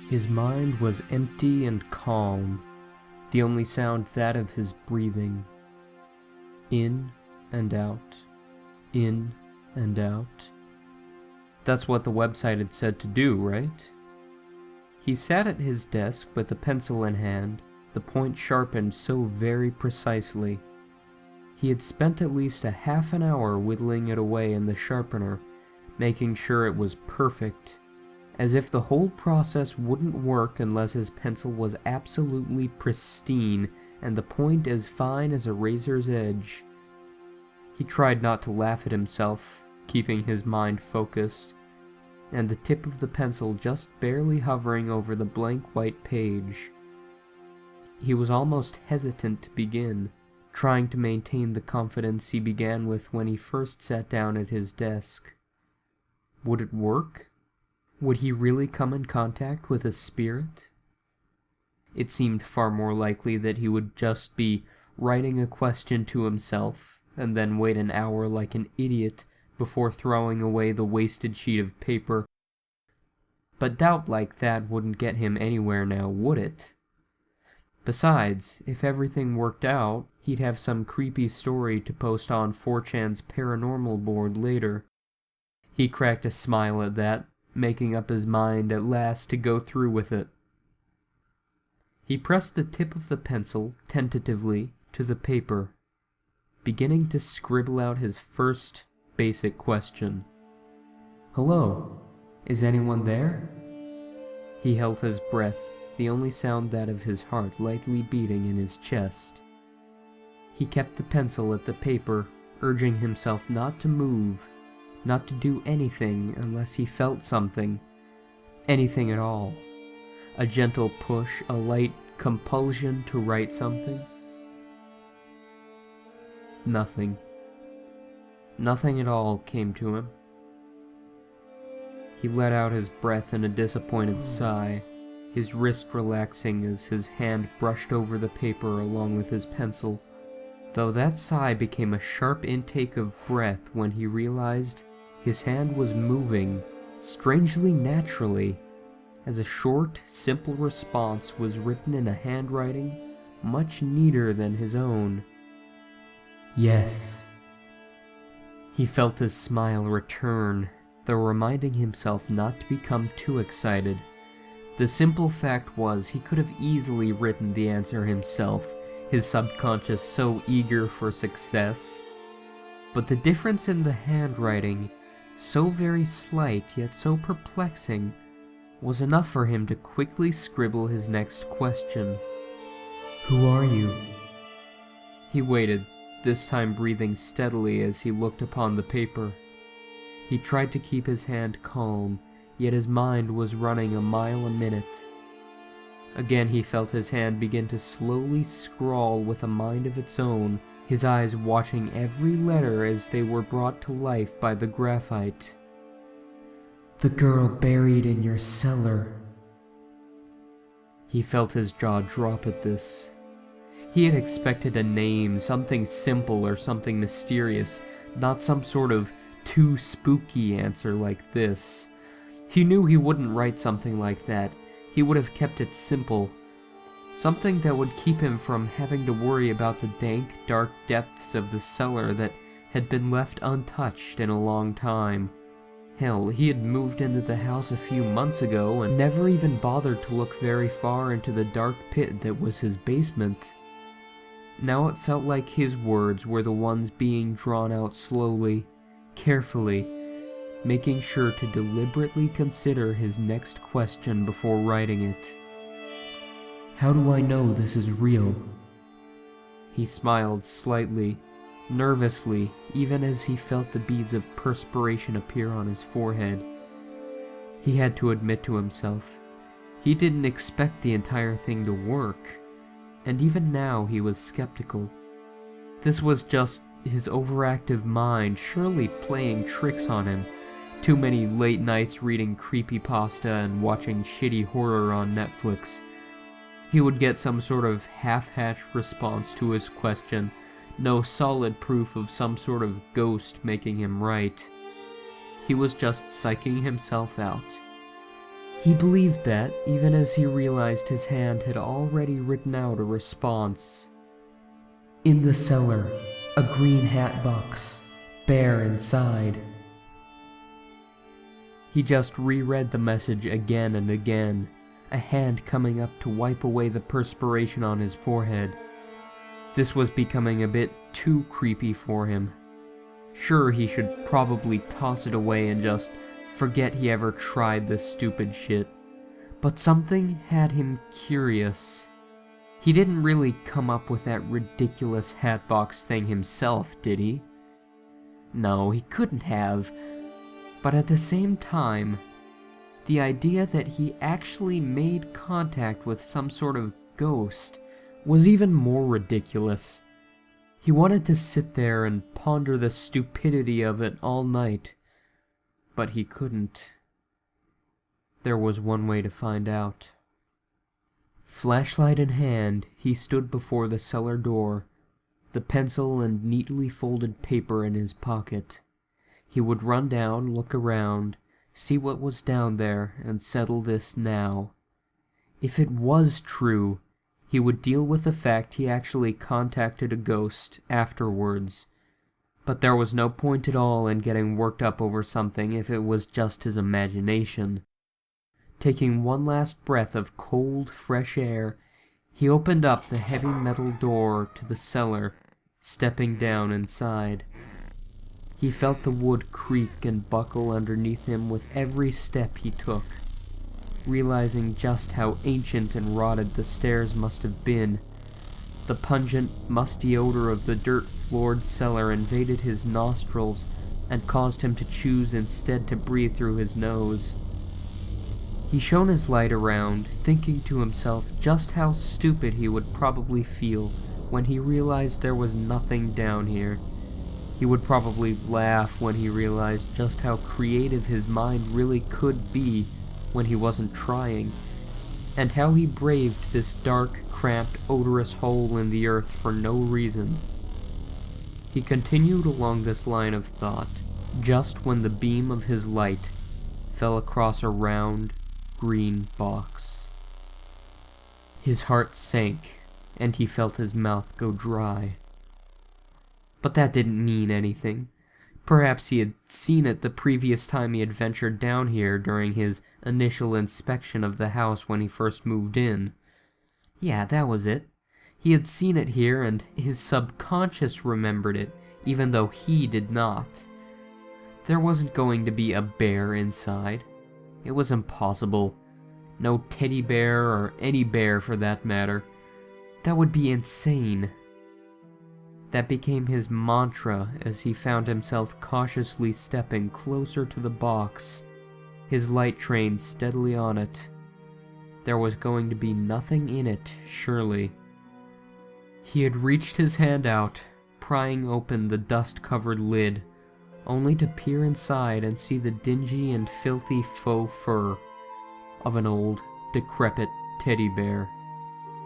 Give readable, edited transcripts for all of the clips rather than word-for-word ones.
His mind was empty and calm, the only sound that of his breathing. In and out, in and out. That's what the website had said to do, right? He sat at his desk with a pencil in hand, the point sharpened so very precisely. He had spent at least a half an hour whittling it away in the sharpener, making sure it was perfect, as if the whole process wouldn't work unless his pencil was absolutely pristine and the point as fine as a razor's edge. He tried not to laugh at himself, keeping his mind focused, and the tip of the pencil just barely hovering over the blank white page. He was almost hesitant to begin, trying to maintain the confidence he began with when he first sat down at his desk. Would it work? Would he really come in contact with a spirit? It seemed far more likely that he would just be writing a question to himself, and then wait an hour like an idiot before throwing away the wasted sheet of paper. But doubt like that wouldn't get him anywhere now, would it? Besides, if everything worked out, he'd have some creepy story to post on 4chan's paranormal board later. He cracked a smile at that, making up his mind at last to go through with it. He pressed the tip of the pencil, tentatively, to the paper, beginning to scribble out his first basic question. "Hello, is anyone there?" He held his breath, the only sound that of his heart lightly beating in his chest. He kept the pencil at the paper, urging himself not to move, not to do anything unless he felt something, anything at all. A gentle push, a light compulsion to write something. Nothing. Nothing at all came to him. He let out his breath in a disappointed sigh, his wrist relaxing as his hand brushed over the paper along with his pencil, though that sigh became a sharp intake of breath when he realized his hand was moving, strangely naturally, as a short, simple response was written in a handwriting much neater than his own. "Yes." He felt his smile return, though reminding himself not to become too excited. The simple fact was he could have easily written the answer himself, his subconscious so eager for success. But the difference in the handwriting, so very slight yet so perplexing, was enough for him to quickly scribble his next question. "Who are you?" He waited, this time breathing steadily as he looked upon the paper. He tried to keep his hand calm, yet his mind was running a mile a minute. Again he felt his hand begin to slowly scrawl with a mind of its own, his eyes watching every letter as they were brought to life by the graphite. "The girl buried in your cellar." He felt his jaw drop at this. He had expected a name, something simple or something mysterious, not some sort of too spooky answer like this. He knew he wouldn't write something like that. He would have kept it simple. Something that would keep him from having to worry about the dank, dark depths of the cellar that had been left untouched in a long time. Hell, he had moved into the house a few months ago and never even bothered to look very far into the dark pit that was his basement. Now it felt like his words were the ones being drawn out slowly, carefully, making sure to deliberately consider his next question before writing it. "How do I know this is real?" He smiled slightly, nervously, even as he felt the beads of perspiration appear on his forehead. He had to admit to himself, he didn't expect the entire thing to work, and even now he was skeptical. This was just his overactive mind surely playing tricks on him. Too many late nights reading creepypasta and watching shitty horror on Netflix. He would get some sort of half-hatched response to his question, no solid proof of some sort of ghost making him right. He was just psyching himself out. He believed that, even as he realized his hand had already written out a response. In the cellar, a green hat box, bear inside. He just reread the message again and again, a hand coming up to wipe away the perspiration on his forehead. This was becoming a bit too creepy for him. Sure, he should probably toss it away and just forget he ever tried this stupid shit. But something had him curious. He didn't really come up with that ridiculous hatbox thing himself, did he? No, he couldn't have. But at the same time, the idea that he actually made contact with some sort of ghost was even more ridiculous. He wanted to sit there and ponder the stupidity of it all night, but he couldn't. There was one way to find out. Flashlight in hand, he stood before the cellar door, the pencil and neatly folded paper in his pocket. He would run down, look around, see what was down there, and settle this now. If it was true, he would deal with the fact he actually contacted a ghost afterwards. But there was no point at all in getting worked up over something if it was just his imagination. Taking one last breath of cold, fresh air, he opened up the heavy metal door to the cellar, stepping down inside. He felt the wood creak and buckle underneath him with every step he took. Realizing just how ancient and rotted the stairs must have been, the pungent, musty odor of the dirt-floored cellar invaded his nostrils and caused him to choose instead to breathe through his nose. He shone his light around, thinking to himself just how stupid he would probably feel when he realized there was nothing down here. He would probably laugh when he realized just how creative his mind really could be when he wasn't trying, and how he braved this dark, cramped, odorous hole in the earth for no reason. He continued along this line of thought, just when the beam of his light fell across a round, green box. His heart sank, and he felt his mouth go dry. But that didn't mean anything. Perhaps he had seen it the previous time he had ventured down here during his initial inspection of the house when he first moved in. Yeah, that was it. He had seen it here and his subconscious remembered it, even though he did not. There wasn't going to be a bear inside. It was impossible. No teddy bear or any bear for that matter. That would be insane. That became his mantra as he found himself cautiously stepping closer to the box, his light trained steadily on it. There was going to be nothing in it, surely. He had reached his hand out, prying open the dust-covered lid, only to peer inside and see the dingy and filthy faux fur of an old, decrepit teddy bear.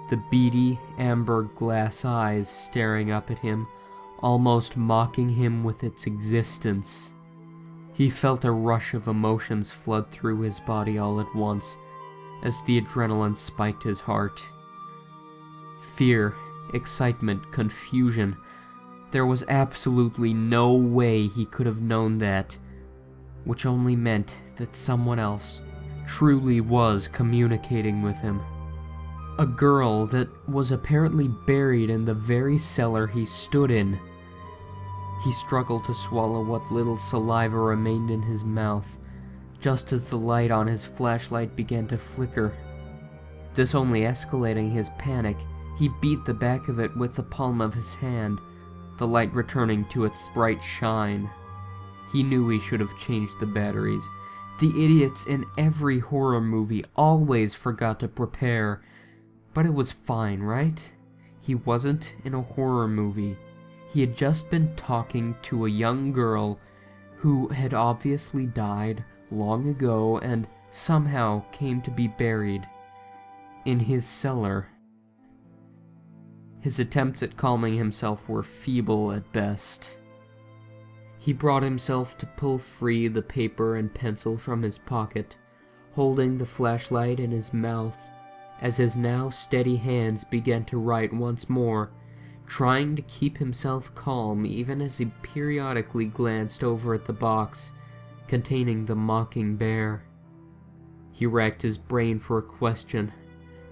The beady, amber glass eyes staring up at him, almost mocking him with its existence. He felt a rush of emotions flood through his body all at once, as the adrenaline spiked his heart. Fear, excitement, confusion. There was absolutely no way he could have known that, which only meant that someone else truly was communicating with him. A girl that was apparently buried in the very cellar he stood in. He struggled to swallow what little saliva remained in his mouth, just as the light on his flashlight began to flicker. This only escalating his panic, he beat the back of it with the palm of his hand, the light returning to its bright shine. He knew he should have changed the batteries. The idiots in every horror movie always forgot to prepare. But it was fine, right? He wasn't in a horror movie. He had just been talking to a young girl who had obviously died long ago and somehow came to be buried in his cellar. His attempts at calming himself were feeble at best. He brought himself to pull free the paper and pencil from his pocket, holding the flashlight in his mouth as his now steady hands began to write once more, trying to keep himself calm even as he periodically glanced over at the box containing the mocking bear. He racked his brain for a question,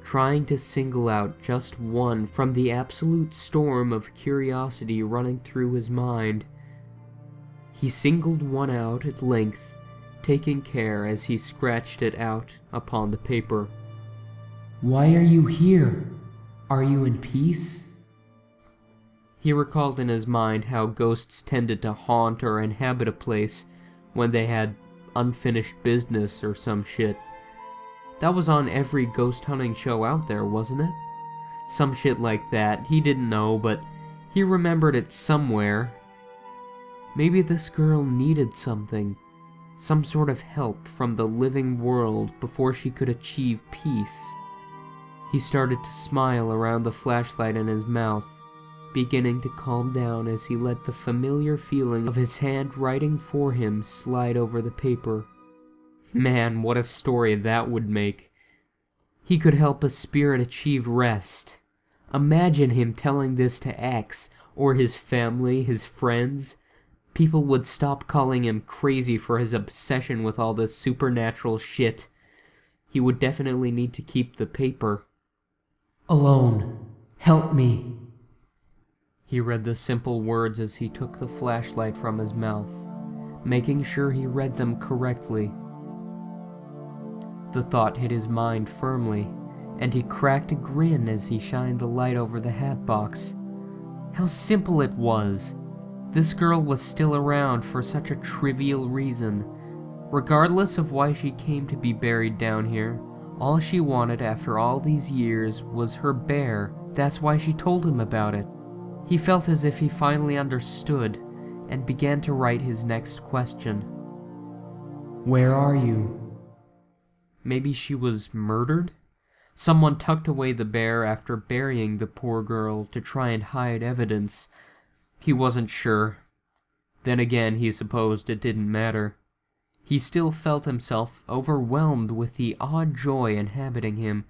trying to single out just one from the absolute storm of curiosity running through his mind. He singled one out at length, taking care as he scratched it out upon the paper. "Why are you here? Are you in peace?" He recalled in his mind how ghosts tended to haunt or inhabit a place when they had unfinished business or some shit. That was on every ghost hunting show out there, wasn't it? Some shit like that. He didn't know, but he remembered it somewhere. Maybe this girl needed something, some sort of help from the living world before she could achieve peace. He started to smile around the flashlight in his mouth, beginning to calm down as he let the familiar feeling of his hand writing for him slide over the paper. Man, what a story that would make. He could help a spirit achieve rest. Imagine him telling this to X, or his family, his friends. People would stop calling him crazy for his obsession with all this supernatural shit. He would definitely need to keep the paper. "Alone. Help me." He read the simple words as he took the flashlight from his mouth, making sure he read them correctly. The thought hit his mind firmly, and he cracked a grin as he shined the light over the hat box. How simple it was! This girl was still around for such a trivial reason. Regardless of why she came to be buried down here, all she wanted after all these years was her bear. That's why she told him about it. He felt as if he finally understood, and began to write his next question. "Where are you?" Maybe she was murdered? Someone tucked away the bear after burying the poor girl to try and hide evidence. He wasn't sure. Then again, he supposed it didn't matter. He still felt himself overwhelmed with the odd joy inhabiting him.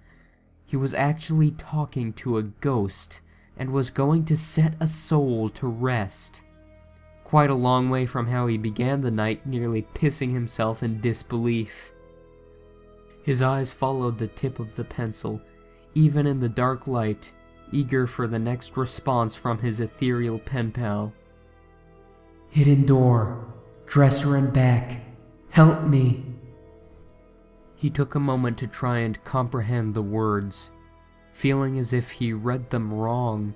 He was actually talking to a ghost, and was going to set a soul to rest. Quite a long way from how he began the night, nearly pissing himself in disbelief. His eyes followed the tip of the pencil, even in the dark light, eager for the next response from his ethereal pen pal. "Hidden door. Dresser and back. Help me." He took a moment to try and comprehend the words, feeling as if he read them wrong.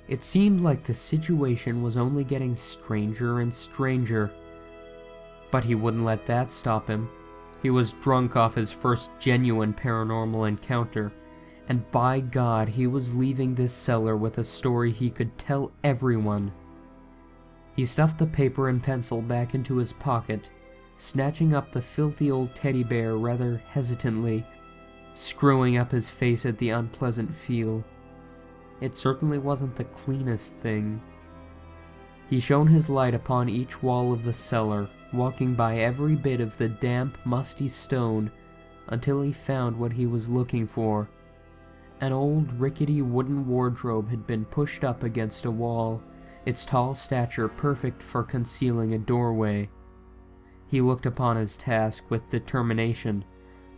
It seemed like the situation was only getting stranger and stranger. But he wouldn't let that stop him. He was drunk off his first genuine paranormal encounter, and by God, he was leaving this cellar with a story he could tell everyone. He stuffed the paper and pencil back into his pocket, snatching up the filthy old teddy bear rather hesitantly, screwing up his face at the unpleasant feel. It certainly wasn't the cleanest thing. He shone his light upon each wall of the cellar, walking by every bit of the damp, musty stone until he found what he was looking for. An old, rickety wooden wardrobe had been pushed up against a wall, its tall stature perfect for concealing a doorway. He looked upon his task with determination,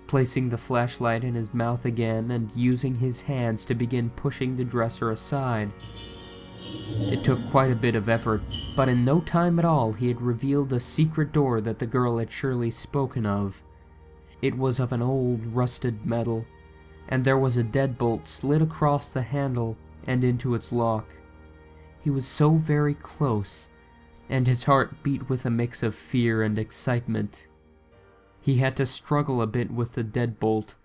placing the flashlight in his mouth again and using his hands to begin pushing the dresser aside. It took quite a bit of effort, but in no time at all he had revealed the secret door that the girl had surely spoken of. It was of an old, rusted metal, and there was a deadbolt slid across the handle and into its lock. He was so very close, and his heart beat with a mix of fear and excitement. He had to struggle a bit with the deadbolt,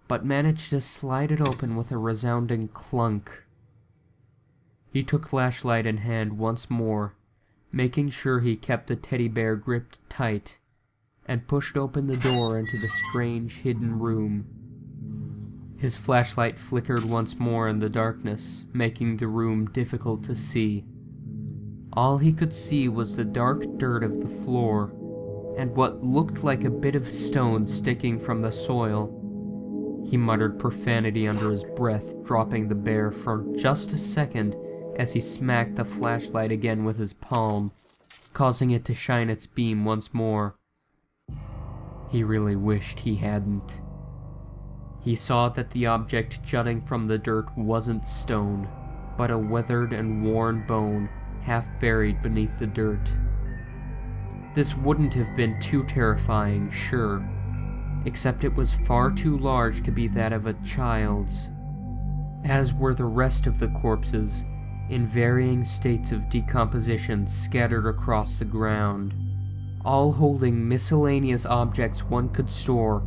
but managed to slide it open with a resounding clunk. He took flashlight in hand once more, making sure he kept the teddy bear gripped tight, and pushed open the door into the strange hidden room. His flashlight flickered once more in the darkness, making the room difficult to see. All he could see was the dark dirt of the floor, and what looked like a bit of stone sticking from the soil. He muttered profanity under his breath, dropping the bear for just a second as he smacked the flashlight again with his palm, causing it to shine its beam once more. He really wished he hadn't. He saw that the object jutting from the dirt wasn't stone, but a weathered and worn bone half buried beneath the dirt. This wouldn't have been too terrifying, sure, except it was far too large to be that of a child's, as were the rest of the corpses, in varying states of decomposition scattered across the ground, all holding miscellaneous objects one could store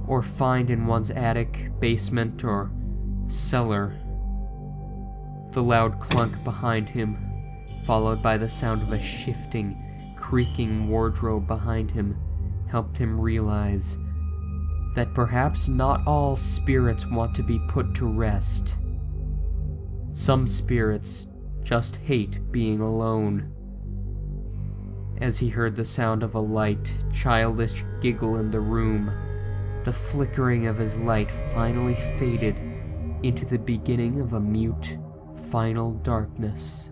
or find in one's attic, basement, or cellar. The loud clunk behind him, followed by the sound of a shifting, creaking wardrobe behind him, helped him realize that perhaps not all spirits want to be put to rest. Some spirits just hate being alone. As he heard the sound of a light, childish giggle in the room, the flickering of his light finally faded into the beginning of a mute, final darkness.